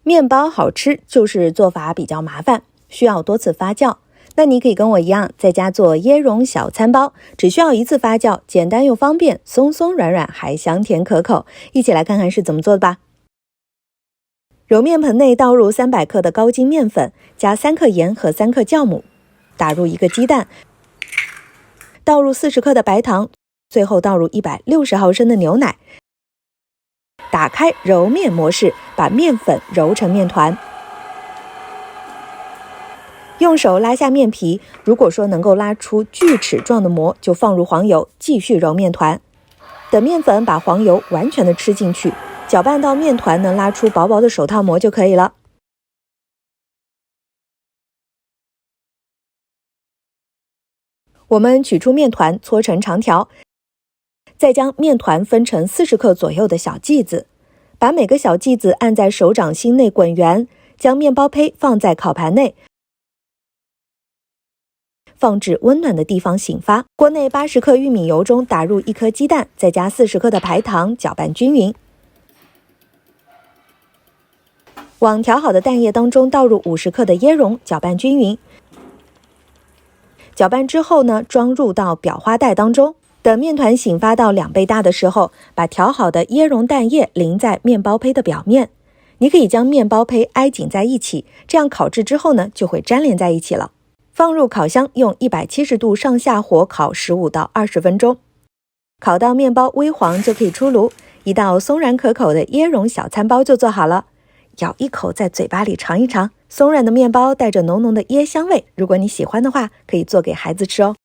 面包好吃，就是做法比较麻烦，需要多次发酵。那你可以跟我一样，在家做椰蓉小餐包，只需要1次发酵，简单又方便，松松软软，还香甜可口。一起来看看是怎么做的吧。揉面盆内倒入300克的高筋面粉，加3克盐和3克酵母，打入1个鸡蛋，倒入40克的白糖，最后倒入160毫升的牛奶。打开揉面模式，把面粉揉成面团。用手拉下面皮，如果说能够拉出锯齿状的膜，就放入黄油，继续揉面团。等面粉把黄油完全的吃进去，搅拌到面团能拉出薄薄的手套膜就可以了。我们取出面团，搓成长条，再将面团分成40克左右的小剂子，把每个小剂子按在手掌心内滚圆，将面包胚放在烤盘内，放置温暖的地方醒发。锅内80克玉米油中打入1颗鸡蛋，再加40克的白糖，搅拌均匀。往调好的蛋液当中倒入50克的椰蓉，搅拌均匀。搅拌之后呢，装入到裱花袋当中。等面团醒发到2倍大的时候，把调好的椰蓉蛋液淋在面包胚的表面。你可以将面包胚挨紧在一起，这样烤制之后呢，就会粘连在一起了。放入烤箱，用170度上下火烤15到20分钟。烤到面包微黄就可以出炉，一道松软可口的椰蓉小餐包就做好了。咬一口，在嘴巴里尝一尝，松软的面包带着浓浓的椰香味。如果你喜欢的话，可以做给孩子吃哦。